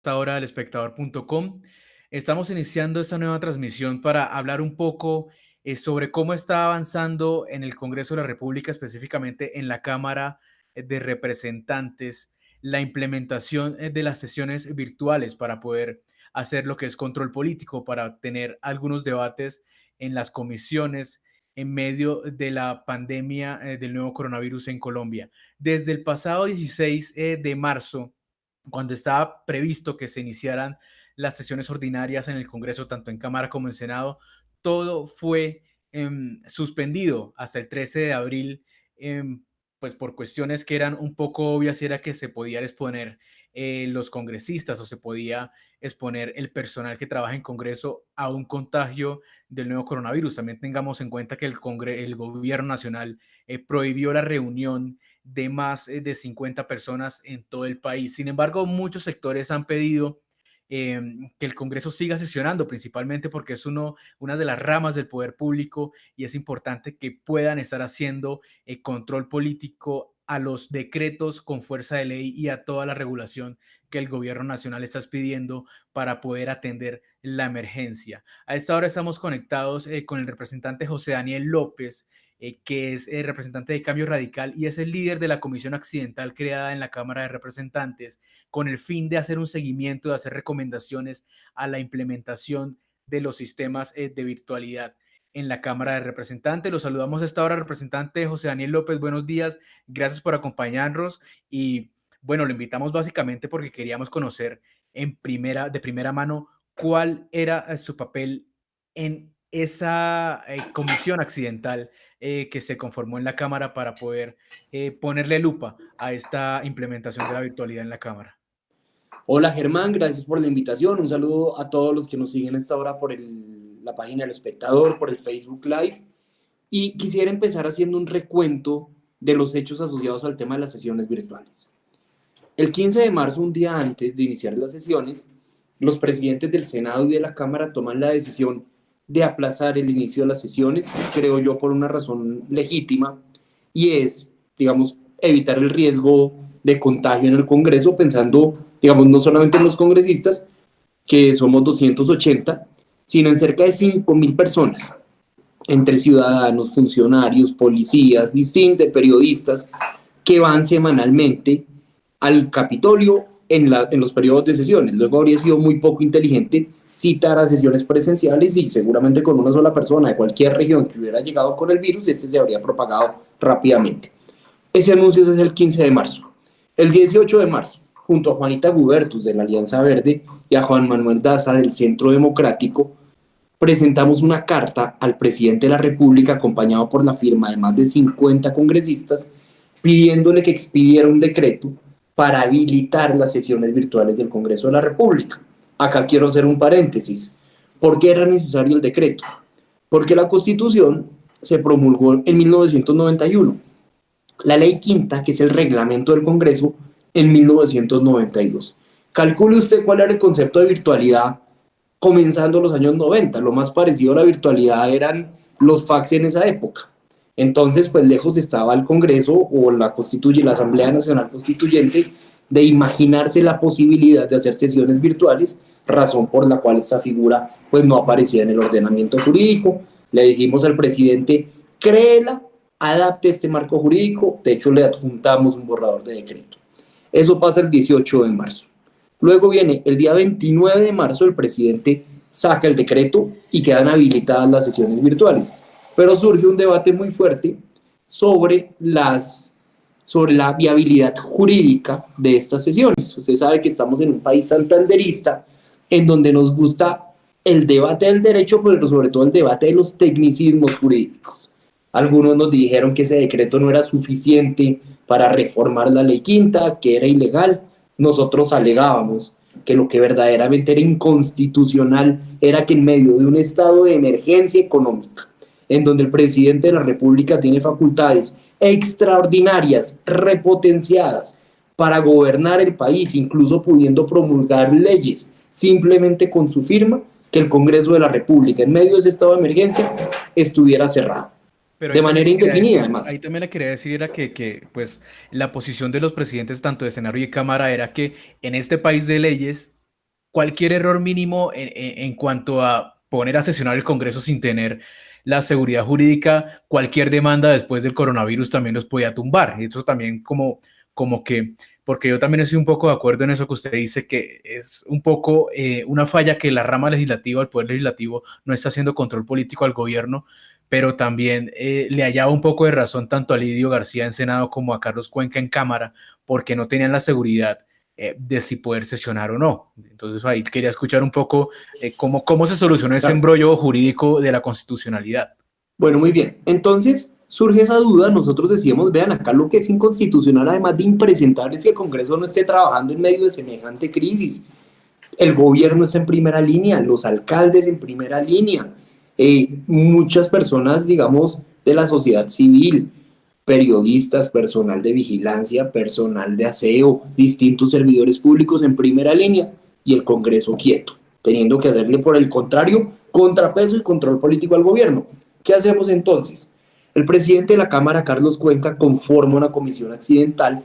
Esta hora del espectador.com. Estamos iniciando esta nueva transmisión para hablar un poco sobre cómo está avanzando en el Congreso de la República, específicamente en la Cámara de Representantes, la implementación de las sesiones virtuales para poder hacer lo que es control político, para tener algunos debates en las comisiones en medio de la pandemia del nuevo coronavirus en Colombia. Desde el pasado 16 de marzo, cuando estaba previsto que se iniciaran las sesiones ordinarias en el Congreso, tanto en Cámara como en Senado, todo fue suspendido hasta el 13 de abril, pues por cuestiones que eran un poco obvias, y era que se podían exponer los congresistas o se podía exponer el personal que trabaja en Congreso a un contagio del nuevo coronavirus. También tengamos en cuenta que el gobierno nacional prohibió la reunión de más de 50 personas en todo el país. Sin embargo, muchos sectores han pedido que el Congreso siga sesionando, principalmente porque es una de las ramas del poder público y es importante que puedan estar haciendo control político a los decretos con fuerza de ley y a toda la regulación que el gobierno nacional está pidiendo para poder atender la emergencia. A esta hora estamos conectados con el representante José Daniel López, que es el representante de Cambio Radical y es el líder de la comisión accidental creada en la Cámara de Representantes con el fin de hacer un seguimiento, de hacer recomendaciones a la implementación de los sistemas de virtualidad en la Cámara de Representantes. Los saludamos a esta hora, representante José Daniel López. Buenos días, gracias por acompañarnos y bueno, lo invitamos básicamente porque queríamos conocer de primera mano cuál era su papel en esa comisión accidental que se conformó en la Cámara para poder ponerle lupa a esta implementación de la virtualidad en la Cámara. Hola Germán, gracias por la invitación. Un saludo a todos los que nos siguen a esta hora por la página del Espectador, por el Facebook Live. Y quisiera empezar haciendo un recuento de los hechos asociados al tema de las sesiones virtuales. El 15 de marzo, un día antes de iniciar las sesiones, los presidentes del Senado y de la Cámara toman la decisión de aplazar el inicio de las sesiones, creo yo por una razón legítima, y es, digamos, evitar el riesgo de contagio en el Congreso, pensando, digamos, no solamente en los congresistas, que somos 280, sino en cerca de 5.000 personas, entre ciudadanos, funcionarios, policías, distintos periodistas, que van semanalmente al Capitolio en los periodos de sesiones. Luego habría sido muy poco inteligente citar a sesiones presenciales y seguramente con una sola persona de cualquier región que hubiera llegado con el virus, se habría propagado rápidamente. Ese anuncio es el 15 de marzo. El 18 de marzo, junto a Juanita Gubertus de la Alianza Verde y a Juan Manuel Daza del Centro Democrático, presentamos una carta al presidente de la República acompañado por la firma de más de 50 congresistas pidiéndole que expidiera un decreto para habilitar las sesiones virtuales del Congreso de la República. Acá quiero hacer un paréntesis. ¿Por qué era necesario el decreto? Porque la Constitución se promulgó en 1991. La ley quinta, que es el reglamento del Congreso, en 1992. Calcule usted cuál era el concepto de virtualidad comenzando los años 90. Lo más parecido a la virtualidad eran los fax en esa época. Entonces, pues lejos estaba el Congreso o la Asamblea Nacional Constituyente de imaginarse la posibilidad de hacer sesiones virtuales, razón por la cual esta figura pues no aparecía en el ordenamiento jurídico. Le dijimos al presidente, créela, adapte este marco jurídico, de hecho le adjuntamos un borrador de decreto. Eso pasa el 18 de marzo. Luego viene el día 29 de marzo, el presidente saca el decreto y quedan habilitadas las sesiones virtuales. Pero surge un debate muy fuerte sobre la viabilidad jurídica de estas sesiones. Usted sabe que estamos en un país santanderista en donde nos gusta el debate del derecho, pero sobre todo el debate de los tecnicismos jurídicos. Algunos nos dijeron que ese decreto no era suficiente para reformar la ley quinta, que era ilegal. Nosotros alegábamos que lo que verdaderamente era inconstitucional era que en medio de un estado de emergencia económica, en donde el presidente de la República tiene facultades extraordinarias, repotenciadas, para gobernar el país, incluso pudiendo promulgar leyes simplemente con su firma, que el Congreso de la República, en medio de ese estado de emergencia, estuviera cerrado. Pero de manera indefinida, además. Ahí también le quería decir era pues la posición de los presidentes tanto de Senado y de Cámara era que en este país de leyes cualquier error mínimo en cuanto a poner a sesionar el Congreso sin tener la seguridad jurídica, cualquier demanda después del coronavirus también los podía tumbar. Eso también como que, porque yo también estoy un poco de acuerdo en eso que usted dice, que es un poco una falla que la rama legislativa, el Poder Legislativo, no está haciendo control político al gobierno, pero también le hallaba un poco de razón tanto a Lidio García en Senado como a Carlos Cuenca en Cámara, porque no tenían la seguridad de si poder sesionar o no. Entonces ahí quería escuchar un poco cómo se solucionó ese embrollo jurídico de la constitucionalidad. Bueno, muy bien. Entonces surge esa duda, nosotros decíamos, vean, acá lo que es inconstitucional, además de impresentable, es que el Congreso no esté trabajando en medio de semejante crisis. El gobierno está en primera línea, los alcaldes en primera línea, muchas personas, digamos, de la sociedad civil, periodistas, personal de vigilancia, personal de aseo, distintos servidores públicos en primera línea y el Congreso quieto, teniendo que hacerle por el contrario contrapeso y control político al gobierno. ¿Qué hacemos entonces? El presidente de la Cámara, Carlos Cuenca, conforma una comisión accidental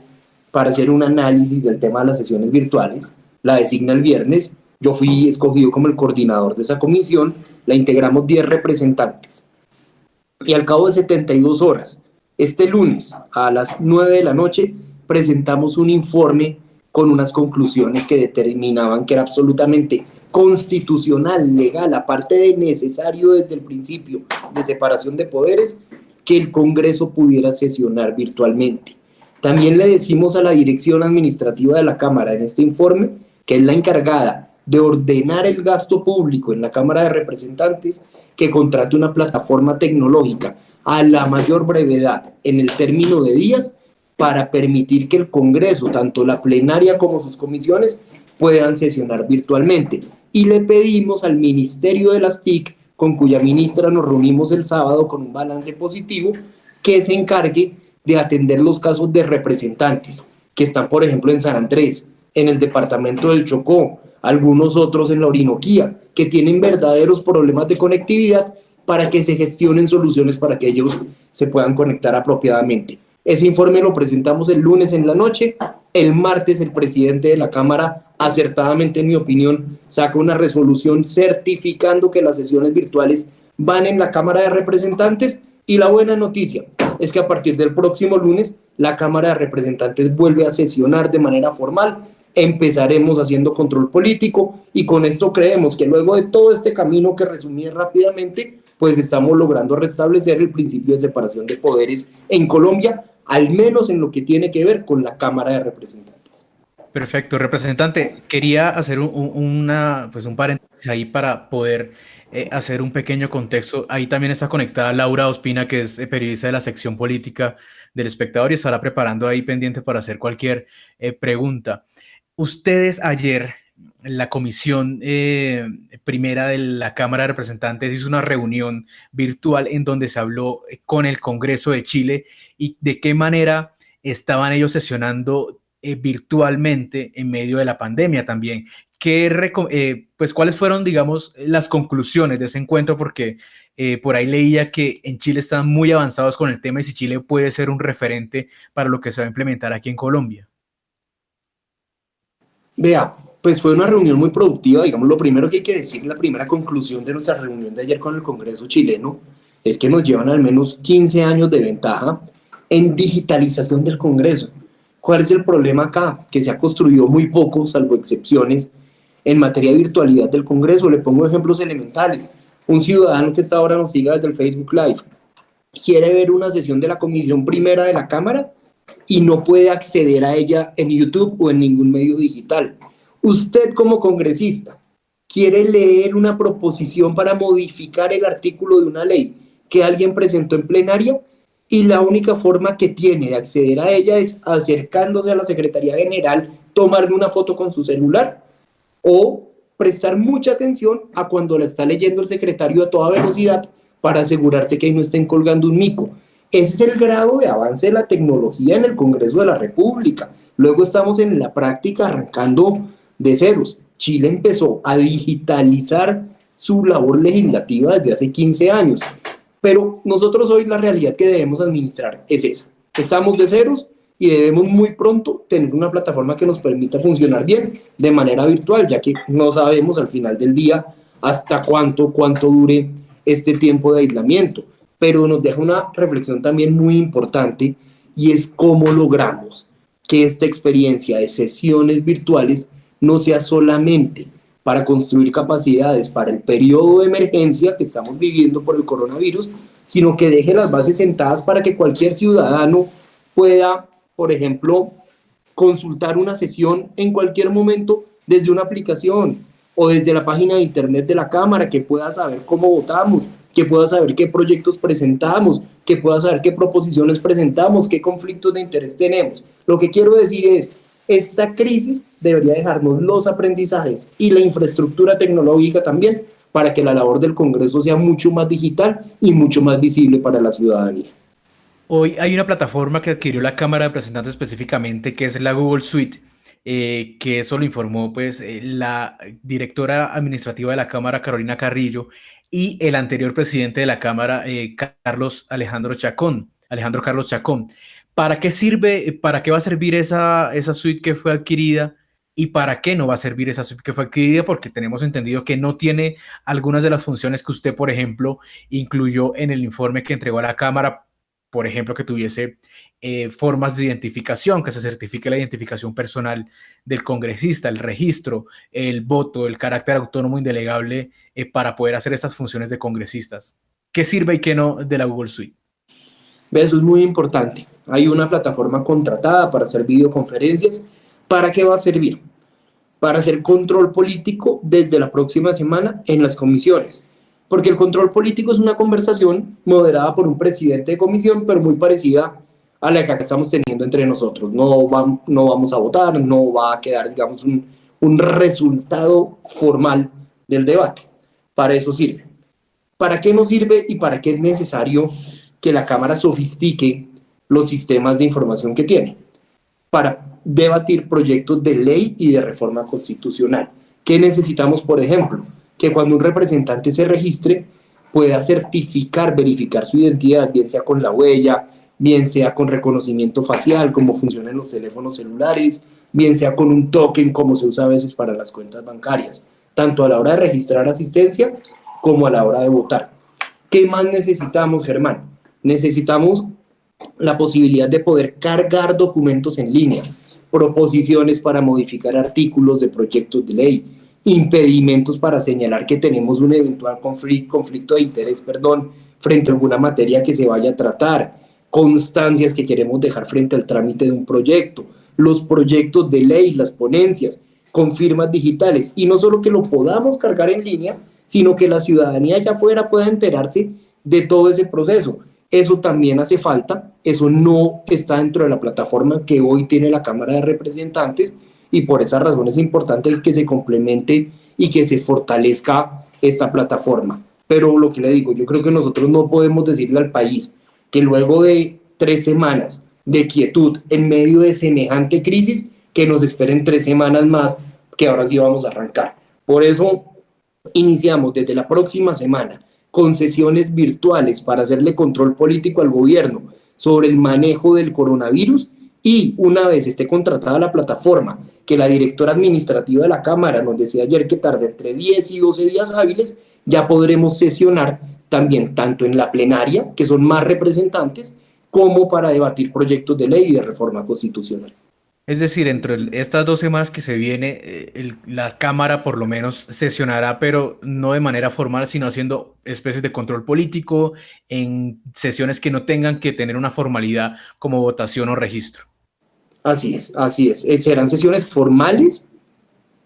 para hacer un análisis del tema de las sesiones virtuales, la designa el viernes, yo fui escogido como el coordinador de esa comisión, la integramos 10 representantes y al cabo de 72 horas, este lunes a las 9 de la noche, presentamos un informe con unas conclusiones que determinaban que era absolutamente constitucional, legal, aparte de necesario desde el principio de separación de poderes, que el Congreso pudiera sesionar virtualmente. También le decimos a la dirección administrativa de la Cámara en este informe, que es la encargada de ordenar el gasto público en la Cámara de Representantes, que contrate una plataforma tecnológica a la mayor brevedad en el término de días para permitir que el Congreso, tanto la plenaria como sus comisiones, puedan sesionar virtualmente. Y le pedimos al Ministerio de las TIC, con cuya ministra nos reunimos el sábado con un balance positivo, que se encargue de atender los casos de representantes que están, por ejemplo, en San Andrés, en el departamento del Chocó, algunos otros en la Orinoquía, que tienen verdaderos problemas de conectividad para que se gestionen soluciones para que ellos se puedan conectar apropiadamente. Ese informe lo presentamos el lunes en la noche. El martes el presidente de la Cámara, acertadamente en mi opinión, saca una resolución certificando que las sesiones virtuales van en la Cámara de Representantes, y la buena noticia es que a partir del próximo lunes la Cámara de Representantes vuelve a sesionar de manera formal. Empezaremos haciendo control político y con esto creemos que luego de todo este camino que resumí rápidamente, pues estamos logrando restablecer el principio de separación de poderes en Colombia, al menos en lo que tiene que ver con la Cámara de Representantes. Perfecto, representante. Quería hacer un paréntesis ahí para poder hacer un pequeño contexto. Ahí también está conectada Laura Ospina, que es periodista de la sección política del Espectador y estará preparando ahí pendiente para hacer cualquier pregunta. Ustedes ayer, la comisión primera de la Cámara de Representantes hizo una reunión virtual en donde se habló con el Congreso de Chile y de qué manera estaban ellos sesionando virtualmente en medio de la pandemia también. Pues, ¿cuáles fueron, digamos, las conclusiones de ese encuentro? Porque por ahí leía que en Chile están muy avanzados con el tema y si Chile puede ser un referente para lo que se va a implementar aquí en Colombia. Vea, pues fue una reunión muy productiva. Digamos, lo primero que hay que decir, la primera conclusión de nuestra reunión de ayer con el Congreso chileno, es que nos llevan al menos 15 años de ventaja en digitalización del Congreso. ¿Cuál es el problema acá? Que se ha construido muy poco, salvo excepciones, en materia de virtualidad del Congreso. Le pongo ejemplos elementales. Un ciudadano que esta hora nos siga desde el Facebook Live quiere ver una sesión de la comisión primera de la Cámara y no puede acceder a ella en YouTube o en ningún medio digital. Usted como congresista quiere leer una proposición para modificar el artículo de una ley que alguien presentó en plenaria y la única forma que tiene de acceder a ella es acercándose a la Secretaría General, tomarle una foto con su celular o prestar mucha atención a cuando la está leyendo el secretario a toda velocidad para asegurarse que ahí no estén colgando un mico. Ese es el grado de avance de la tecnología en el Congreso de la República. Luego estamos en la práctica arrancando de ceros. Chile empezó a digitalizar su labor legislativa desde hace 15 años, pero nosotros hoy la realidad que debemos administrar es esa. Estamos de ceros y debemos muy pronto tener una plataforma que nos permita funcionar bien de manera virtual, ya que no sabemos al final del día hasta cuánto dure este tiempo de aislamiento. Pero nos deja una reflexión también muy importante, y es cómo logramos que esta experiencia de sesiones virtuales no sea solamente para construir capacidades para el periodo de emergencia que estamos viviendo por el coronavirus, sino que deje las bases sentadas para que cualquier ciudadano pueda, por ejemplo, consultar una sesión en cualquier momento desde una aplicación o desde la página de internet de la Cámara, que pueda saber cómo votamos, que pueda saber qué proyectos presentamos, que pueda saber qué proposiciones presentamos, qué conflictos de interés tenemos. Lo que quiero decir es, esta crisis debería dejarnos los aprendizajes y la infraestructura tecnológica también para que la labor del Congreso sea mucho más digital y mucho más visible para la ciudadanía. Hoy hay una plataforma que adquirió la Cámara de Representantes específicamente, que es la Google Suite, que eso lo informó pues la directora administrativa de la Cámara, Carolina Carrillo, y el anterior presidente de la Cámara, Alejandro Carlos Chacón. ¿Para qué sirve, para qué va a servir esa suite que fue adquirida y para qué no va a servir esa suite que fue adquirida? Porque tenemos entendido que no tiene algunas de las funciones que usted, por ejemplo, incluyó en el informe que entregó a la Cámara, por ejemplo, que tuviese formas de identificación, que se certifique la identificación personal del congresista, el registro, el voto, el carácter autónomo indelegable para poder hacer estas funciones de congresistas. ¿Qué sirve y qué no de la Google Suite? Eso es muy importante. Hay una plataforma contratada para hacer videoconferencias. ¿Para qué va a servir? Para hacer control político desde la próxima semana en las comisiones. Porque el control político es una conversación moderada por un presidente de comisión, pero muy parecida a la que acá estamos teniendo entre nosotros. No vamos a votar, no va a quedar, digamos, un resultado formal del debate. Para eso sirve. ¿Para qué nos sirve y para qué es necesario que la Cámara sofistique los sistemas de información que tiene? Para debatir proyectos de ley y de reforma constitucional. ¿Qué necesitamos, por ejemplo? Que cuando un representante se registre pueda certificar, verificar su identidad, bien sea con la huella, bien sea con reconocimiento facial, como funciona en los teléfonos celulares, bien sea con un token, como se usa a veces para las cuentas bancarias, tanto a la hora de registrar asistencia como a la hora de votar. ¿Qué más necesitamos, Germán? Necesitamos la posibilidad de poder cargar documentos en línea, proposiciones para modificar artículos de proyectos de ley, impedimentos para señalar que tenemos un eventual conflicto de interés, frente a alguna materia que se vaya a tratar, constancias que queremos dejar frente al trámite de un proyecto, los proyectos de ley, las ponencias, con firmas digitales, y no solo que lo podamos cargar en línea, sino que la ciudadanía allá afuera pueda enterarse de todo ese proceso. Eso también hace falta, eso no está dentro de la plataforma que hoy tiene la Cámara de Representantes, y por esa razón es importante que se complemente y que se fortalezca esta plataforma. Pero lo que le digo, yo creo que nosotros no podemos decirle al país que luego de 3 semanas de quietud en medio de semejante crisis, que nos esperen 3 semanas más, que ahora sí vamos a arrancar. Por eso iniciamos desde la próxima semana con sesiones virtuales para hacerle control político al gobierno sobre el manejo del coronavirus, y una vez esté contratada la plataforma, que la directora administrativa de la Cámara nos decía ayer que tarda entre 10 y 12 días hábiles, ya podremos sesionar también tanto en la plenaria, que son más representantes, como para debatir proyectos de ley y de reforma constitucional. Es decir, entre estas 2 semanas que se viene, la Cámara por lo menos sesionará, pero no de manera formal, sino haciendo especies de control político en sesiones que no tengan que tener una formalidad como votación o registro. Así es, así es. Serán sesiones formales,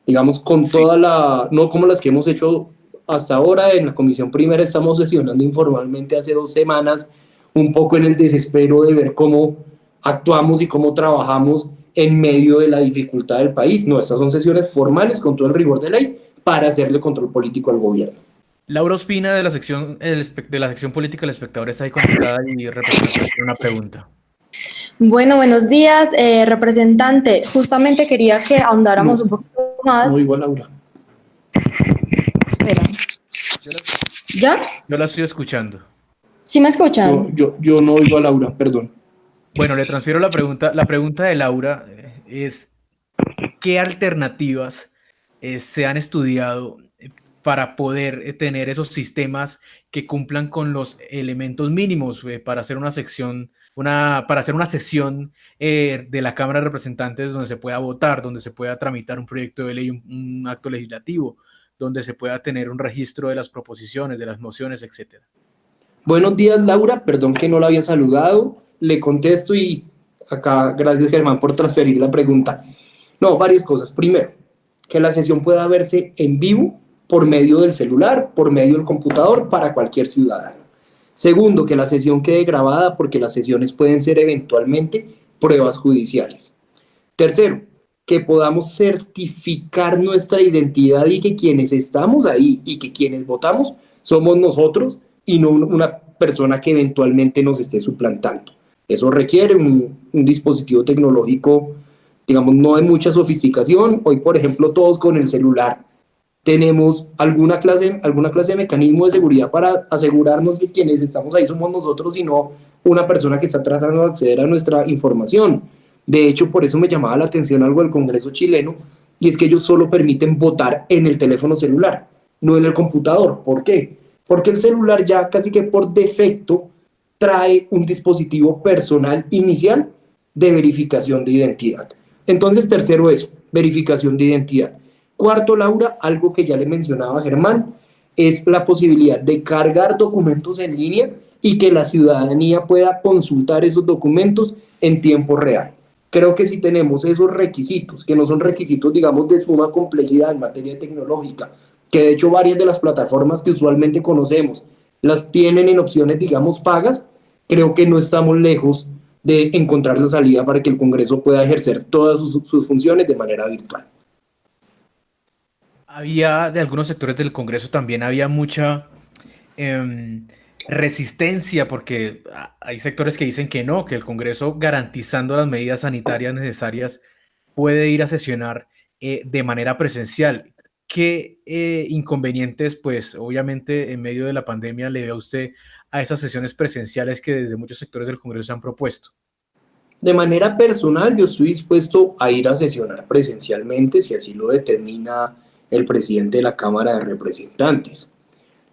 digamos, con Sí. toda la, no como las que hemos hecho hasta ahora. En la comisión primera estamos sesionando informalmente hace 2 semanas, un poco en el desespero de ver cómo actuamos y cómo trabajamos en medio de la dificultad del país. No, estas son sesiones formales con todo el rigor de ley para hacerle control político al gobierno. Laura Ospina de la sección política del Espectador está ahí conectada y representa una pregunta. Bueno, buenos días, representante. Justamente quería que ahondáramos un poquito más. No igual, Laura. Espera. ¿Ya? Yo la estoy escuchando. ¿Sí me escuchan? Yo no oigo a Laura, perdón. Bueno, le transfiero la pregunta. La pregunta de Laura es, ¿qué alternativas se han estudiado para poder tener esos sistemas que cumplan con los elementos mínimos para hacer una sección, para hacer una sesión de la Cámara de Representantes donde se pueda votar, donde se pueda tramitar un proyecto de ley, un acto legislativo, donde se pueda tener un registro de las proposiciones, de las mociones, etcétera? Buenos días, Laura. Perdón que no la había saludado. Le contesto y acá, gracias, Germán, por transferir la pregunta. No, varias cosas. Primero, que la sesión pueda verse en vivo por medio del celular, por medio del computador, para cualquier ciudadano. Segundo, que la sesión quede grabada porque las sesiones pueden ser eventualmente pruebas judiciales. Tercero, que podamos certificar nuestra identidad y que quienes estamos ahí y que quienes votamos somos nosotros y no una persona que eventualmente nos esté suplantando. Eso requiere un dispositivo tecnológico, digamos, no de mucha sofisticación. Hoy, por ejemplo, todos con el celular tenemos alguna clase de mecanismo de seguridad para asegurarnos que quienes estamos ahí somos nosotros y no una persona que está tratando de acceder a nuestra información. De hecho, por eso me llamaba la atención algo del Congreso chileno, y es que ellos solo permiten votar en el teléfono celular, no en el computador. ¿Por qué? Porque el celular ya casi que por defecto trae un dispositivo personal inicial de verificación de identidad. Entonces, tercero eso, verificación de identidad. Cuarto, Laura, algo que ya le mencionaba Germán, es la posibilidad de cargar documentos en línea y que la ciudadanía pueda consultar esos documentos en tiempo real. Creo que si tenemos esos requisitos, que no son requisitos, digamos, de suma complejidad en materia tecnológica, que de hecho varias de las plataformas que usualmente conocemos las tienen en opciones, digamos, pagas, creo que no estamos lejos de encontrar la salida para que el Congreso pueda ejercer todas sus funciones de manera virtual. Había de algunos sectores del Congreso también había mucha resistencia porque hay sectores que dicen que no, que el Congreso garantizando las medidas sanitarias necesarias puede ir a sesionar de manera presencial. ¿Qué inconvenientes, pues obviamente en medio de la pandemia le ve a usted a esas sesiones presenciales que desde muchos sectores del Congreso se han propuesto? De manera personal, yo estoy dispuesto a ir a sesionar presencialmente si así lo determina el presidente de la Cámara de Representantes.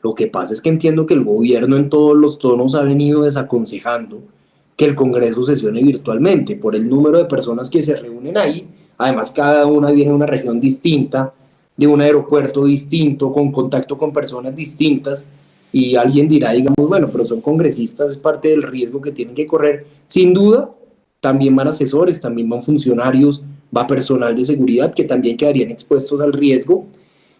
Lo que pasa es que entiendo que el gobierno en todos los tonos ha venido desaconsejando que el Congreso sesione virtualmente por el número de personas que se reúnen ahí. Además, cada una viene de una región distinta, de un aeropuerto distinto, con contacto con personas distintas, y alguien dirá, digamos, bueno, pero son congresistas, es parte del riesgo que tienen que correr. Sin duda, también van asesores, también van funcionarios, va personal de seguridad que también quedarían expuestos al riesgo,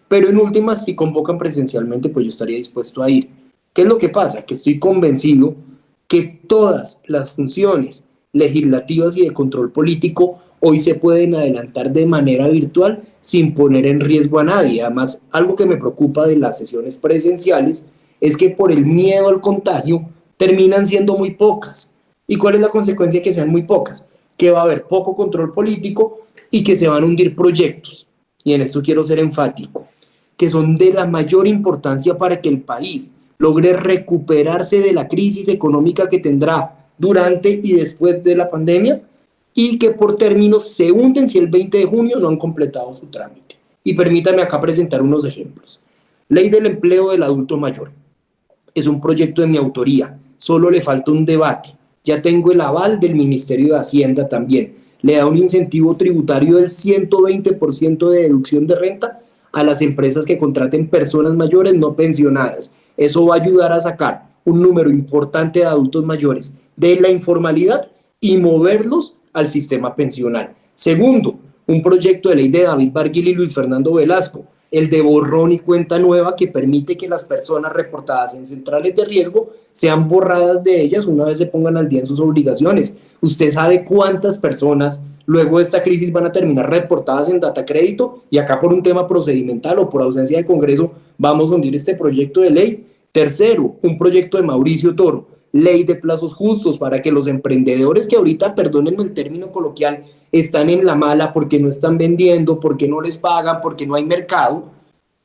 pero en últimas, si convocan presencialmente, pues yo estaría dispuesto a ir. ¿Qué es lo que pasa? Que estoy convencido que todas las funciones legislativas y de control político hoy se pueden adelantar de manera virtual sin poner en riesgo a nadie. Además, algo que me preocupa de las sesiones presenciales es que por el miedo al contagio terminan siendo muy pocas. ¿Y cuál es la consecuencia de que sean muy pocas? Que va a haber poco control político y que se van a hundir proyectos. Y en esto quiero ser enfático, que son de la mayor importancia para que el país logre recuperarse de la crisis económica que tendrá durante y después de la pandemia, y que por términos se hunden si el 20 de junio no han completado su trámite. Y permítame acá presentar unos ejemplos. Ley del empleo del adulto mayor. Es un proyecto de mi autoría, solo le falta un debate. Ya tengo el aval del Ministerio de Hacienda también. Le da un incentivo tributario del 120% de deducción de renta a las empresas que contraten personas mayores no pensionadas. Eso va a ayudar a sacar un número importante de adultos mayores de la informalidad y moverlos al sistema pensional. Segundo, un proyecto de ley de David Barguil y Luis Fernando Velasco, el de borrón y cuenta nueva, que permite que las personas reportadas en centrales de riesgo sean borradas de ellas una vez se pongan al día en sus obligaciones. ¿Usted sabe cuántas personas luego de esta crisis van a terminar reportadas en data crédito? Y acá por un tema procedimental o por ausencia de Congreso vamos a hundir este proyecto de ley. Tercero, un proyecto de Mauricio Toro, ley de plazos justos para que los emprendedores que ahorita, perdónenme el término coloquial, están en la mala porque no están vendiendo, porque no les pagan, porque no hay mercado,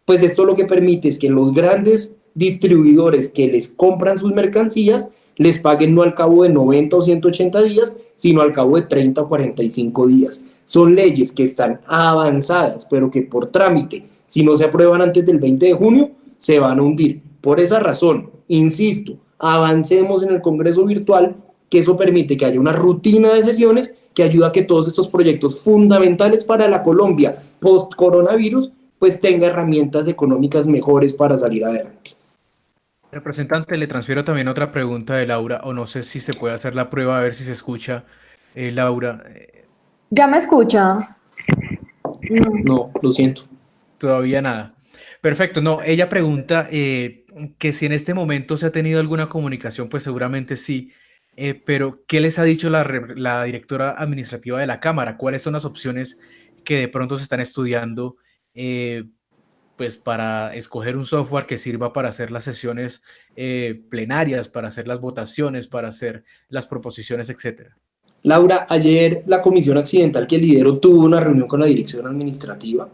pues esto lo que permite es que los grandes distribuidores que les compran sus mercancías les paguen no al cabo de 90 o 180 días, sino al cabo de 30 o 45 días. Son leyes que están avanzadas, pero que por trámite, si no se aprueban antes del 20 de junio, se van a hundir. Por esa razón, insisto, avancemos en el Congreso virtual, que eso permite que haya una rutina de sesiones que ayuda a que todos estos proyectos fundamentales para la Colombia post-coronavirus pues tenga herramientas económicas mejores para salir adelante. Representante, le transfiero también otra pregunta de Laura, o no sé si se puede hacer la prueba a ver si se escucha, Laura. ¿Ya me escucha? No, lo siento. Todavía nada. Perfecto, no, ella pregunta que si en este momento se ha tenido alguna comunicación, pues seguramente sí, pero ¿qué les ha dicho la directora administrativa de la Cámara? ¿Cuáles son las opciones que de pronto se están estudiando pues para escoger un software que sirva para hacer las sesiones plenarias, para hacer las votaciones, para hacer las proposiciones, etcétera? Laura, ayer la comisión accidental que lidero tuvo una reunión con la dirección administrativa.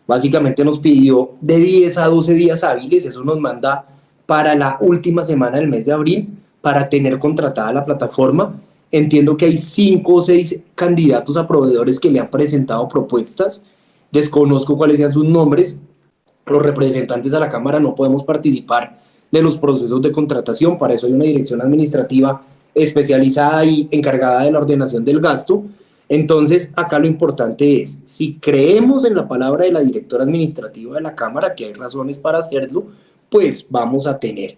Básicamente nos pidió de 10 a 12 días hábiles, eso nos manda para la última semana del mes de abril, para tener contratada la plataforma. Entiendo que hay 5 o 6 candidatos a proveedores que le han presentado propuestas. Desconozco cuáles sean sus nombres. Los representantes a la Cámara no podemos participar de los procesos de contratación, para eso hay una dirección administrativa especializada y encargada de la ordenación del gasto. Entonces, acá lo importante es, si creemos en la palabra de la directora administrativa de la Cámara, que hay razones para hacerlo, pues vamos a tener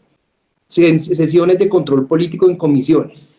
sesiones de control político en comisiones,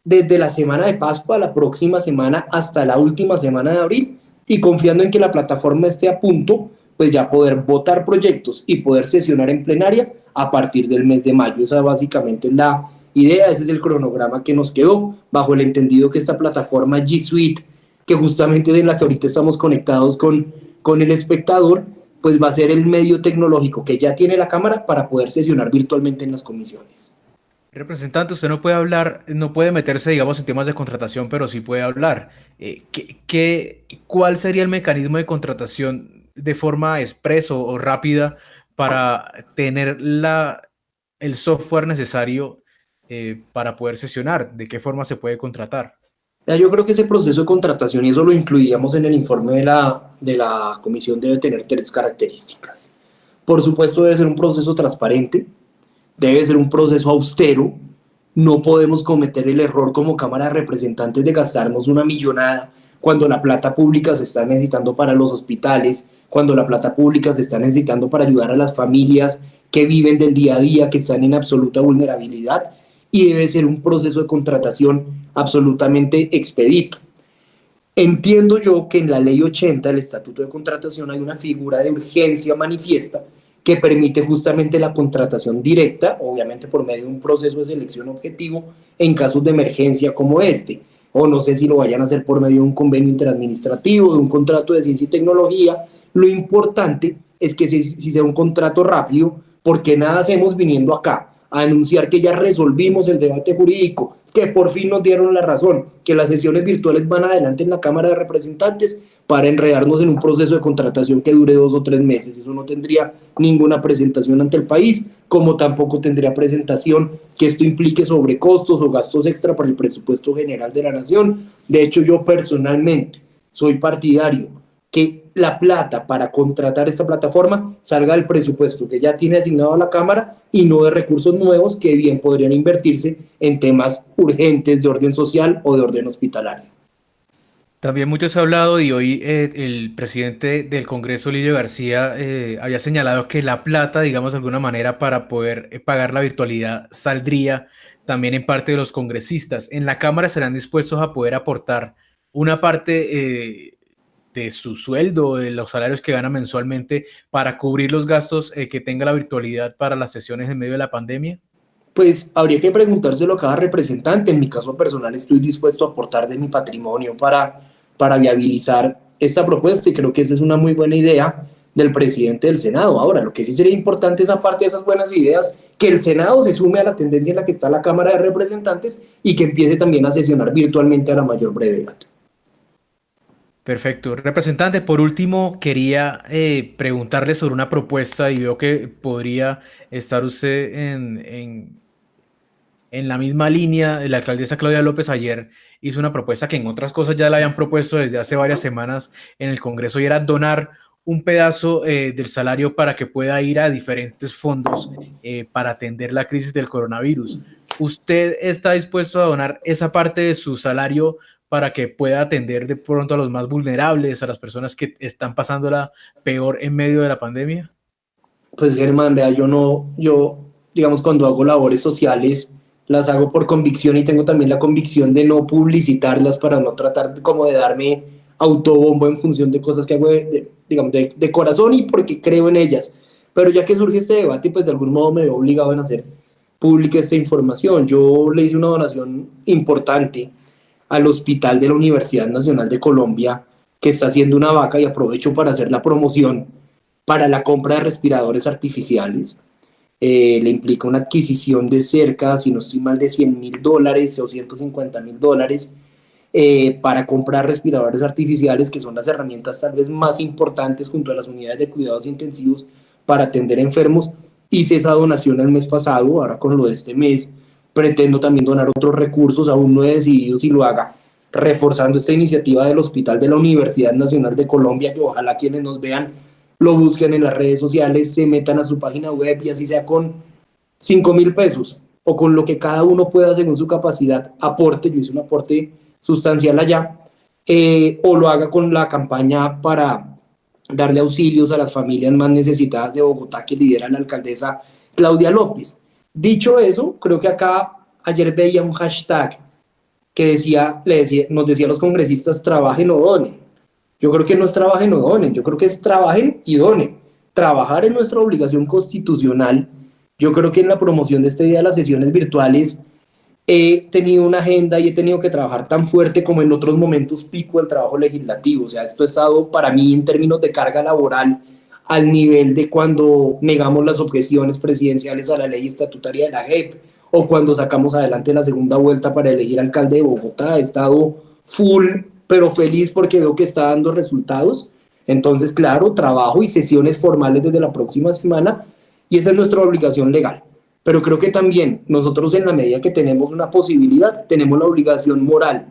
desde la semana de Pascua a la próxima semana hasta la última semana de abril, y confiando en que la plataforma esté a punto, pues ya poder votar proyectos y poder sesionar en plenaria a partir del mes de mayo. Esa básicamente es la idea, ese es el cronograma que nos quedó, bajo el entendido que esta plataforma G Suite, que justamente es en la que ahorita estamos conectados con el espectador, pues va a ser el medio tecnológico que ya tiene la Cámara para poder sesionar virtualmente en las comisiones. Representante, usted no puede hablar, no puede meterse, digamos, en temas de contratación, pero sí puede hablar. ¿Cuál sería el mecanismo de contratación de forma expreso o rápida para tener el software necesario para poder sesionar? ¿De qué forma se puede contratar? Ya, yo creo que ese proceso de contratación, y eso lo incluíamos en el informe de la comisión, debe tener 3 características. Por supuesto, debe ser un proceso transparente, debe ser un proceso austero. No podemos cometer el error como Cámara de Representantes de gastarnos una millonada cuando la plata pública se está necesitando para los hospitales, cuando la plata pública se está necesitando para ayudar a las familias que viven del día a día, que están en absoluta vulnerabilidad, y debe ser un proceso de contratación absolutamente expedito. Entiendo yo que en la Ley 80 del Estatuto de Contratación hay una figura de urgencia manifiesta que permite justamente la contratación directa, obviamente por medio de un proceso de selección objetivo en casos de emergencia como este, o no sé si lo vayan a hacer por medio de un convenio interadministrativo, de un contrato de ciencia y tecnología. Lo importante es que si sea un contrato rápido, porque nada hacemos viniendo acá a anunciar que ya resolvimos el debate jurídico, que por fin nos dieron la razón, que las sesiones virtuales van adelante en la Cámara de Representantes, para enredarnos en un proceso de contratación que dure 2 o 3 meses. Eso no tendría ninguna presentación ante el país, como tampoco tendría presentación que esto implique sobrecostos o gastos extra para el presupuesto general de la nación. De hecho, yo personalmente soy partidario que la plata para contratar esta plataforma salga del presupuesto que ya tiene asignado a la Cámara y no de recursos nuevos que bien podrían invertirse en temas urgentes de orden social o de orden hospitalario. También mucho se ha hablado y hoy el presidente del Congreso, Lidio García, había señalado que la plata, digamos de alguna manera, para poder pagar la virtualidad saldría también en parte de los congresistas. En la Cámara serán dispuestos a poder aportar una parte de su sueldo, de los salarios que gana mensualmente, para cubrir los gastos que tenga la virtualidad para las sesiones en medio de la pandemia. Pues habría que preguntárselo a cada representante. En mi caso personal estoy dispuesto a aportar de mi patrimonio para viabilizar esta propuesta, y creo que esa es una muy buena idea del presidente del Senado. Ahora, lo que sí sería importante es, aparte de esas buenas ideas, que el Senado se sume a la tendencia en la que está la Cámara de Representantes y que empiece también a sesionar virtualmente a la mayor brevedad. Perfecto. Representante, por último, quería preguntarle sobre una propuesta y veo que podría estar usted En la misma línea, la alcaldesa Claudia López ayer hizo una propuesta que en otras cosas ya la habían propuesto desde hace varias semanas en el Congreso y era donar un pedazo del salario para que pueda ir a diferentes fondos para atender la crisis del coronavirus. ¿Usted está dispuesto a donar esa parte de su salario para que pueda atender de pronto a los más vulnerables, a las personas que están pasándola peor en medio de la pandemia? Pues Germán, vea, digamos, cuando hago labores sociales, las hago por convicción y tengo también la convicción de no publicitarlas para no tratar como de darme autobombo en función de cosas que hago, digamos, de corazón y porque creo en ellas. Pero ya que surge este debate, pues de algún modo me veo obligado a hacer pública esta información. Yo le hice una donación importante al Hospital de la Universidad Nacional de Colombia, que está haciendo una vaca, y aprovecho para hacer la promoción para la compra de respiradores artificiales. Le implica una adquisición de cerca, si no estoy mal, de $100.000 o $150.000 para comprar respiradores artificiales, que son las herramientas tal vez más importantes junto a las unidades de cuidados intensivos para atender enfermos. Hice esa donación el mes pasado, ahora con lo de este mes pretendo también donar otros recursos, aún no he decidido si lo haga, reforzando esta iniciativa del Hospital de la Universidad Nacional de Colombia, que ojalá quienes nos vean lo busquen en las redes sociales, se metan a su página web y así sea con 5.000 pesos o con lo que cada uno pueda según su capacidad aporte. Yo hice un aporte sustancial allá, o lo haga con la campaña para darle auxilios a las familias más necesitadas de Bogotá que lidera la alcaldesa Claudia López. Dicho eso, creo que acá ayer veía un hashtag que nos decía a los congresistas: trabajen o donen. Yo creo que no es trabajen o donen, yo creo que es trabajen y donen. Trabajar es nuestra obligación constitucional. Yo creo que en la promoción de este día de las sesiones virtuales he tenido una agenda y he tenido que trabajar tan fuerte como en otros momentos pico del trabajo legislativo. O sea, esto ha estado para mí en términos de carga laboral al nivel de cuando negamos las objeciones presidenciales a la ley estatutaria de la JEP o cuando sacamos adelante la segunda vuelta para elegir alcalde de Bogotá. He estado full, pero feliz porque veo que está dando resultados. Entonces, claro, trabajo y sesiones formales desde la próxima semana y esa es nuestra obligación legal. Pero creo que también nosotros, en la medida que tenemos una posibilidad, tenemos la obligación moral,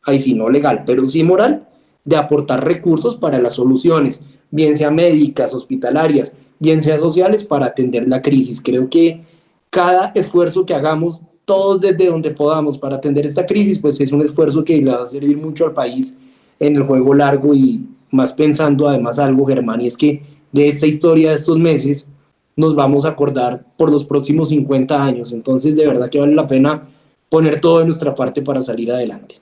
ahí sí no legal, pero sí moral, de aportar recursos para las soluciones, bien sea médicas, hospitalarias, bien sea sociales, para atender la crisis. Creo que cada esfuerzo que hagamos, todos desde donde podamos para atender esta crisis, pues es un esfuerzo que le va a servir mucho al país en el juego largo. Y más pensando además algo, Germán, y es que de esta historia de estos meses nos vamos a acordar por los próximos 50 años. Entonces, de verdad que vale la pena poner todo de nuestra parte para salir adelante.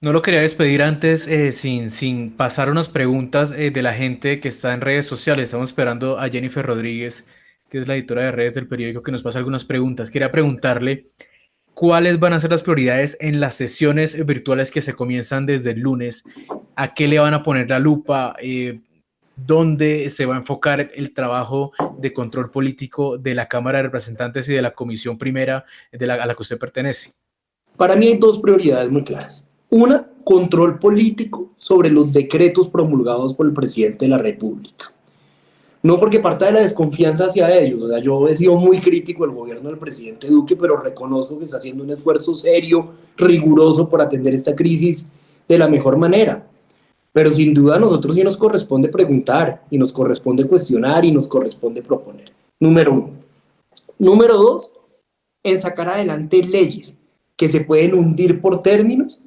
No lo quería despedir antes sin pasar unas preguntas de la gente que está en redes sociales. Estamos esperando a Jennifer Rodríguez, que es la editora de redes del periódico, que nos pase algunas preguntas. Quería preguntarle cuáles van a ser las prioridades en las sesiones virtuales que se comienzan desde el lunes. ¿A qué le van a poner la lupa? ¿Dónde se va a enfocar el trabajo de control político de la Cámara de Representantes y de la Comisión Primera a la que usted pertenece? Para mí hay dos prioridades muy claras. Una, control político sobre los decretos promulgados por el presidente de la República. No porque parta de la desconfianza hacia ellos. O sea, yo he sido muy crítico del gobierno del presidente Duque, pero reconozco que está haciendo un esfuerzo serio, riguroso, por atender esta crisis de la mejor manera. Pero sin duda a nosotros sí nos corresponde preguntar, y nos corresponde cuestionar, y nos corresponde proponer. Número uno. Número dos, en sacar adelante leyes que se pueden hundir por términos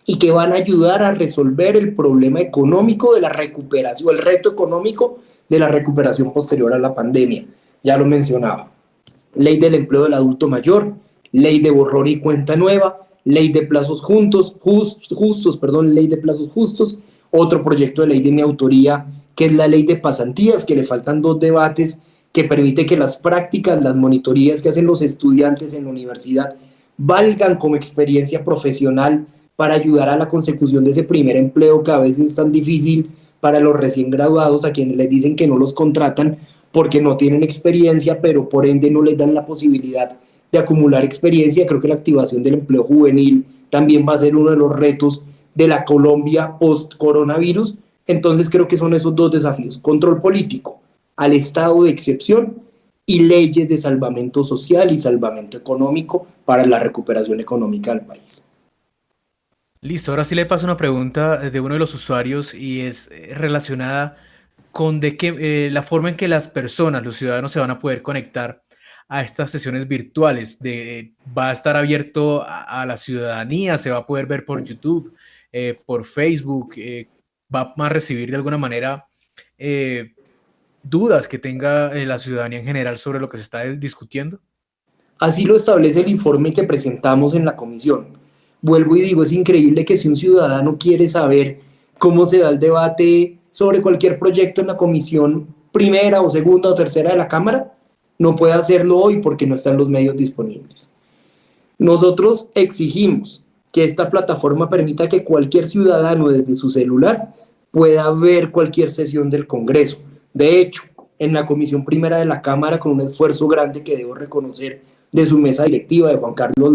y que van a ayudar a resolver el problema económico de la recuperación, el reto económico de la recuperación posterior a la pandemia. Ya lo mencionaba. Ley del empleo del adulto mayor, ley de borrón y cuenta nueva, ley de plazos ley de plazos justos, otro proyecto de ley de mi autoría, que es la ley de pasantías, que le faltan dos debates, que permite que las prácticas, las monitorías que hacen los estudiantes en la universidad valgan como experiencia profesional para ayudar a la consecución de ese primer empleo que a veces es tan difícil para los recién graduados, a quienes les dicen que no los contratan porque no tienen experiencia, pero por ende no les dan la posibilidad de acumular experiencia. Creo que la activación del empleo juvenil también va a ser uno de los retos de la Colombia post-coronavirus. Entonces creo que son esos dos desafíos: control político al estado de excepción y leyes de salvamento social y salvamento económico para la recuperación económica del país. Listo, ahora sí le paso una pregunta de uno de los usuarios y es relacionada con la forma en que las personas, los ciudadanos, se van a poder conectar a estas sesiones virtuales. Va a estar abierto a la ciudadanía, se va a poder ver por YouTube, por Facebook, va a recibir de alguna manera eh, dudas que tenga la ciudadanía en general sobre lo que se está discutiendo. Así lo establece el informe que presentamos en la comisión. Vuelvo y digo, es increíble que si un ciudadano quiere saber cómo se da el debate sobre cualquier proyecto en la comisión primera o segunda o tercera de la Cámara, no puede hacerlo hoy porque no están los medios disponibles. Nosotros exigimos que esta plataforma permita que cualquier ciudadano desde su celular pueda ver cualquier sesión del Congreso. De hecho, en la comisión primera de la Cámara, con un esfuerzo grande que debo reconocer de su mesa directiva, de Juan Carlos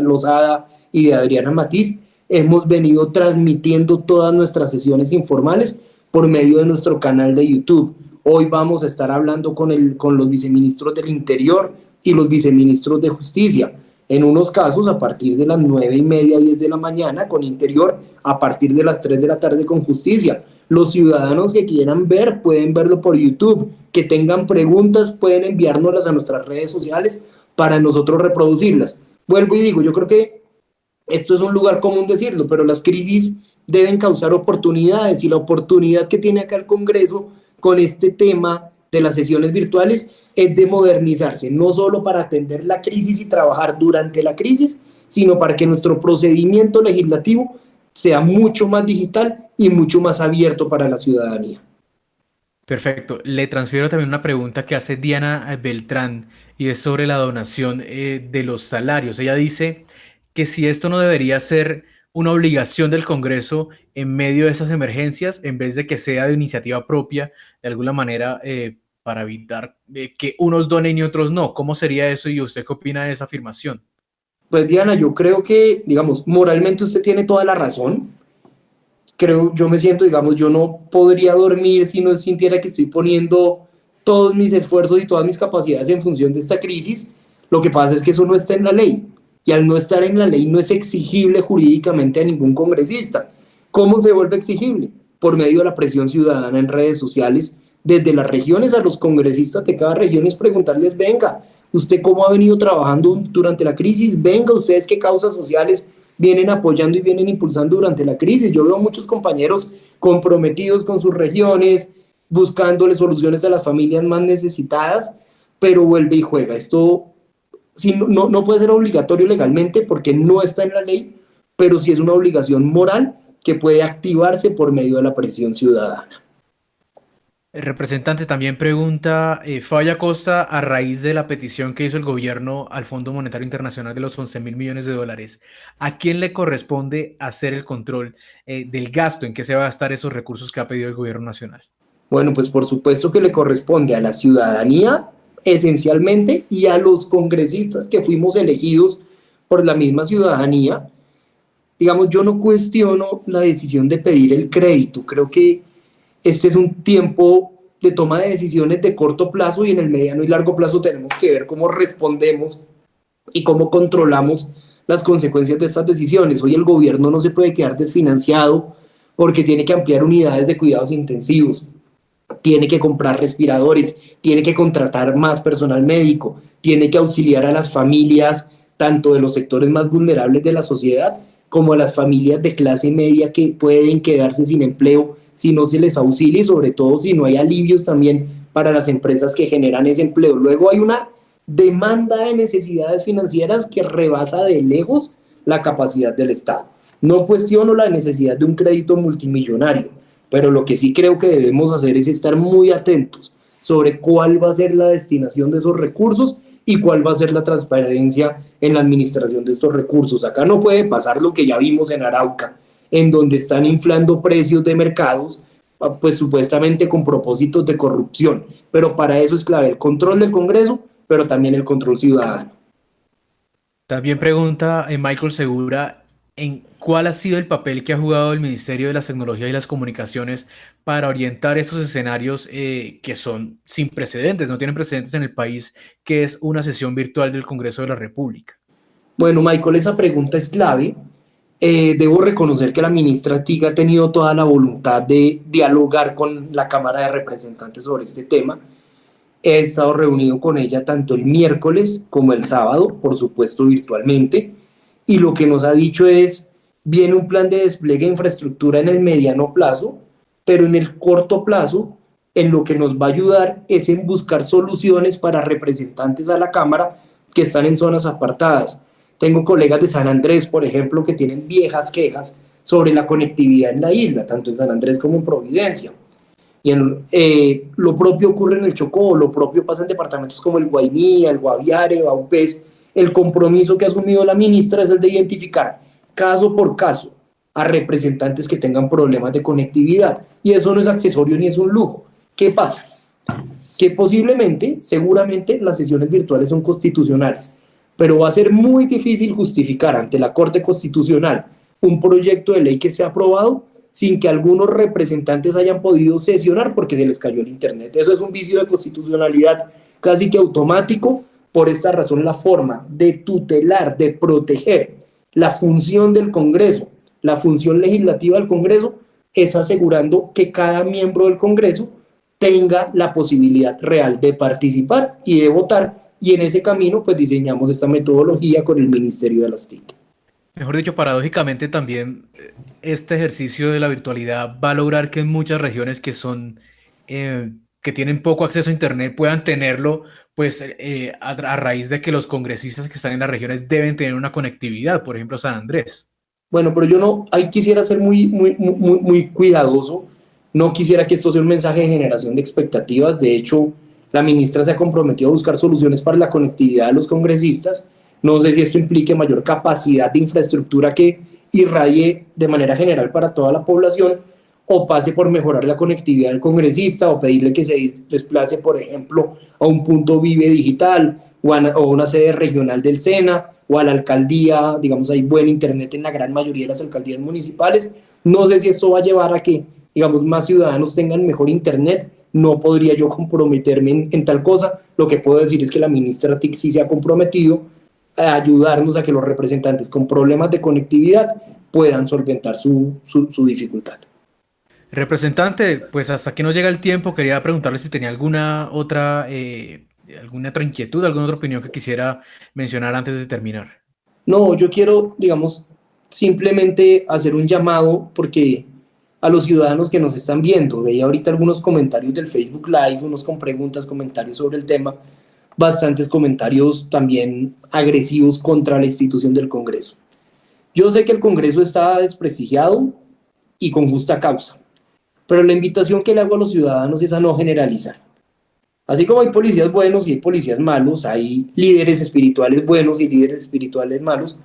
Lozada y de Adriana Matiz, hemos venido transmitiendo todas nuestras sesiones informales por medio de nuestro canal de YouTube. Hoy vamos a estar hablando con los viceministros del Interior y los viceministros de Justicia. En unos casos a partir de las 9:30, 10 de la mañana con Interior, a partir de las 3 de la tarde con Justicia. Los ciudadanos que quieran ver pueden verlo por YouTube, que tengan preguntas pueden enviárnoslas a nuestras redes sociales para nosotros reproducirlas. Vuelvo y digo, yo creo que esto es un lugar común decirlo, pero las crisis deben causar oportunidades y la oportunidad que tiene acá el Congreso con este tema de las sesiones virtuales es de modernizarse, no solo para atender la crisis y trabajar durante la crisis, sino para que nuestro procedimiento legislativo sea mucho más digital y mucho más abierto para la ciudadanía. Perfecto. Le transfiero también una pregunta que hace Diana Beltrán y es sobre la donación de los salarios. Ella dice que si esto no debería ser una obligación del Congreso en medio de esas emergencias, en vez de que sea de iniciativa propia, de alguna manera, para evitar que unos donen y otros no. ¿Cómo sería eso y usted qué opina de esa afirmación? Pues Diana, yo creo que, digamos, moralmente usted tiene toda la razón. Yo me siento, digamos, yo no podría dormir si no sintiera que estoy poniendo todos mis esfuerzos y todas mis capacidades en función de esta crisis. Lo que pasa es que eso no está en la ley. Y al no estar en la ley no es exigible jurídicamente a ningún congresista. ¿Cómo se vuelve exigible? Por medio de la presión ciudadana en redes sociales, desde las regiones a los congresistas de cada región, es preguntarles, venga, ¿usted cómo ha venido trabajando durante la crisis? Venga, ¿ustedes qué causas sociales vienen apoyando y vienen impulsando durante la crisis? Yo veo muchos compañeros comprometidos con sus regiones, buscándole soluciones a las familias más necesitadas, pero vuelve y juega. Esto no puede ser obligatorio legalmente porque no está en la ley, pero sí es una obligación moral que puede activarse por medio de la presión ciudadana. El representante también pregunta, Fabio Costa, a raíz de la petición que hizo el gobierno al Fondo Monetario Internacional de los 11.000 millones de dólares, ¿a quién le corresponde hacer el control del gasto en que se va a gastar esos recursos que ha pedido el gobierno nacional? Bueno, pues por supuesto que le corresponde a la ciudadanía esencialmente y a los congresistas que fuimos elegidos por la misma ciudadanía. Digamos, yo no cuestiono la decisión de pedir el crédito, creo que este es un tiempo de toma de decisiones de corto plazo y en el mediano y largo plazo tenemos que ver cómo respondemos y cómo controlamos las consecuencias de estas decisiones. Hoy el gobierno no se puede quedar desfinanciado porque tiene que ampliar unidades de cuidados intensivos, tiene que comprar respiradores, tiene que contratar más personal médico, tiene que auxiliar a las familias, tanto de los sectores más vulnerables de la sociedad, como a las familias de clase media que pueden quedarse sin empleo si no se les auxilia y sobre todo si no hay alivios también para las empresas que generan ese empleo. Luego hay una demanda de necesidades financieras que rebasa de lejos la capacidad del Estado. No cuestiono la necesidad de un crédito multimillonario, pero lo que sí creo que debemos hacer es estar muy atentos sobre cuál va a ser la destinación de esos recursos y cuál va a ser la transparencia en la administración de estos recursos. Acá no puede pasar lo que ya vimos en Arauca, en donde están inflando precios de mercados, pues supuestamente con propósitos de corrupción, pero para eso es clave el control del Congreso, pero también el control ciudadano. También pregunta Michael Segura en cuál ha sido el papel que ha jugado el Ministerio de las Tecnologías y las Comunicaciones para orientar esos escenarios que son sin precedentes, no tienen precedentes en el país, que es una sesión virtual del Congreso de la República. Bueno, Michael, esa pregunta es clave. Debo reconocer que la ministra TIC ha tenido toda la voluntad de dialogar con la Cámara de Representantes sobre este tema. He estado reunido con ella tanto el miércoles como el sábado, por supuesto virtualmente, y lo que nos ha dicho es, viene un plan de despliegue de infraestructura en el mediano plazo, pero en el corto plazo, en lo que nos va a ayudar es en buscar soluciones para representantes a la Cámara que están en zonas apartadas. Tengo colegas de San Andrés, por ejemplo, que tienen viejas quejas sobre la conectividad en la isla, tanto en San Andrés como en Providencia. Lo propio ocurre en el Chocó, lo propio pasa en departamentos como el Guainía, el Guaviare, Vaupés. El compromiso que ha asumido la ministra es el de identificar caso por caso a representantes que tengan problemas de conectividad. Y eso no es accesorio ni es un lujo. ¿Qué pasa? Que posiblemente, seguramente, las sesiones virtuales son constitucionales, pero va a ser muy difícil justificar ante la Corte Constitucional un proyecto de ley que sea aprobado sin que algunos representantes hayan podido sesionar porque se les cayó el internet. Eso es un vicio de constitucionalidad casi que automático. Por esta razón, la forma de tutelar, de proteger la función del Congreso, la función legislativa del Congreso, es asegurando que cada miembro del Congreso tenga la posibilidad real de participar y de votar, y en ese camino pues diseñamos esta metodología con el Ministerio de las TIC. Mejor dicho, paradójicamente también este ejercicio de la virtualidad va a lograr que en muchas regiones que son que tienen poco acceso a internet puedan tenerlo, pues a raíz de que los congresistas que están en las regiones deben tener una conectividad, por ejemplo San Andrés. Bueno, pero yo no, ahí quisiera ser muy cuidadoso. No quisiera que esto sea un mensaje de generación de expectativas. De hecho, la ministra se ha comprometido a buscar soluciones para la conectividad de los congresistas. No sé si esto implique mayor capacidad de infraestructura que irradie de manera general para toda la población, o pase por mejorar la conectividad del congresista, o pedirle que se desplace, por ejemplo, a un punto Vive Digital, o a una sede regional del SENA, o a la alcaldía. Digamos, hay buen internet en la gran mayoría de las alcaldías municipales. No sé si esto va a llevar a que, digamos, más ciudadanos tengan mejor internet. No podría yo comprometerme en tal cosa. Lo que puedo decir es que la ministra TIC sí se ha comprometido a ayudarnos a que los representantes con problemas de conectividad puedan solventar su dificultad. Representante, pues hasta aquí nos llega el tiempo. Quería preguntarle si tenía alguna otra inquietud, alguna otra opinión que quisiera mencionar antes de terminar. No, yo quiero, digamos, simplemente hacer un llamado porque a los ciudadanos que nos están viendo, veía ahorita algunos comentarios del Facebook Live, unos con preguntas, comentarios sobre el tema, bastantes comentarios también agresivos contra la institución del Congreso. Yo sé que el Congreso está desprestigiado y con justa causa, pero la invitación que le hago a los ciudadanos es a no generalizar. Así como hay policías buenos y hay policías malos, hay líderes espirituales buenos y líderes espirituales malos,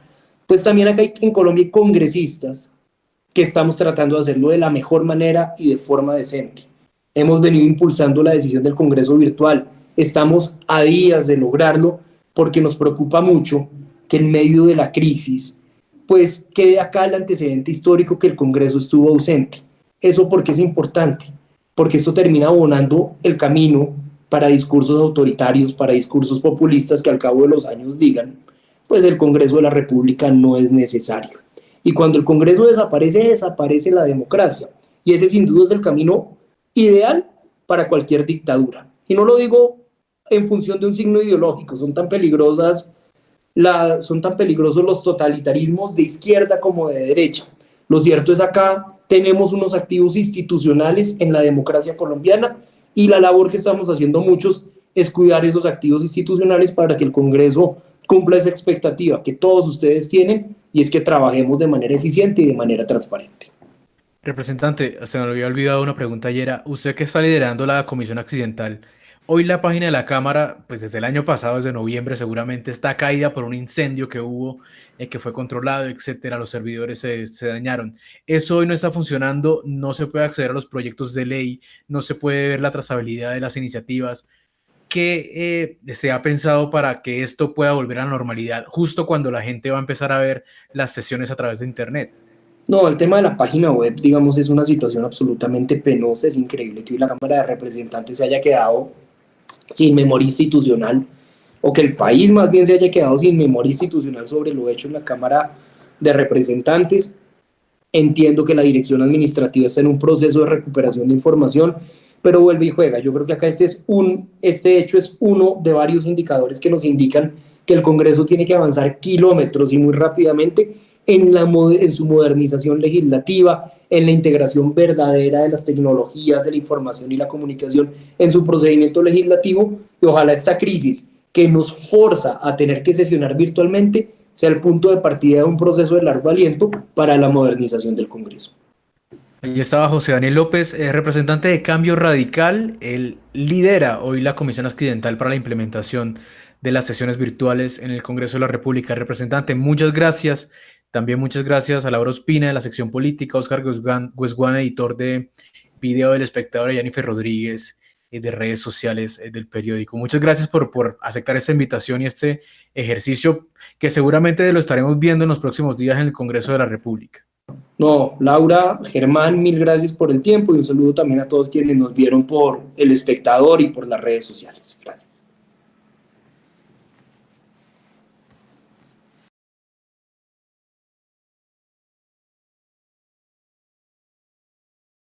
pues también acá en Colombia hay congresistas que estamos tratando de hacerlo de la mejor manera y de forma decente. Hemos venido impulsando la decisión del Congreso virtual. Estamos a días de lograrlo porque nos preocupa mucho que en medio de la crisis pues quede acá el antecedente histórico que el Congreso estuvo ausente. ¿Eso por qué es importante? Porque esto termina abonando el camino para discursos autoritarios, para discursos populistas que al cabo de los años digan, pues el Congreso de la República no es necesario. Y cuando el Congreso desaparece, desaparece la democracia. Y ese sin duda es el camino ideal para cualquier dictadura. Y no lo digo en función de un signo ideológico, son tan peligrosos los totalitarismos de izquierda como de derecha. Lo cierto es acá tenemos unos activos institucionales en la democracia colombiana y la labor que estamos haciendo muchos es cuidar esos activos institucionales para que el Congreso cumpla esa expectativa que todos ustedes tienen, y es que trabajemos de manera eficiente y de manera transparente. Representante, se me había olvidado una pregunta ayer. Usted que está liderando la Comisión Accidental, hoy la página de la Cámara, pues desde el año pasado, desde noviembre, seguramente está caída por un incendio que hubo, que fue controlado, etcétera. Los servidores se dañaron. Eso hoy no está funcionando, no se puede acceder a los proyectos de ley, no se puede ver la trazabilidad de las iniciativas. ¿Qué se ha pensado para que esto pueda volver a la normalidad justo cuando la gente va a empezar a ver las sesiones a través de Internet? No, el tema de la página web, digamos, es una situación absolutamente penosa. Es increíble que hoy la Cámara de Representantes se haya quedado sin memoria institucional. o que el país más bien se haya quedado sin memoria institucional sobre lo hecho en la Cámara de Representantes. Entiendo que la dirección administrativa está en un proceso de recuperación de información, pero vuelve y juega. Yo creo que acá este hecho es uno de varios indicadores que nos indican que el Congreso tiene que avanzar kilómetros y muy rápidamente en su modernización legislativa, en la integración verdadera de las tecnologías de la información y la comunicación en su procedimiento legislativo, y ojalá esta crisis que nos forza a tener que sesionar virtualmente sea el punto de partida de un proceso de largo aliento para la modernización del Congreso. Ahí estaba José Daniel López, representante de Cambio Radical. Él lidera hoy la Comisión Accidental para la implementación de las sesiones virtuales en el Congreso de la República. Representante, muchas gracias. También muchas gracias a Laura Ospina de la sección política, Oscar Guesguán, editor de Video del Espectador, y Jennifer Rodríguez de redes sociales del periódico. Muchas gracias por aceptar esta invitación y este ejercicio que seguramente lo estaremos viendo en los próximos días en el Congreso de la República. No, Laura, Germán, mil gracias por el tiempo y un saludo también a todos quienes nos vieron por El Espectador y por las redes sociales. Gracias.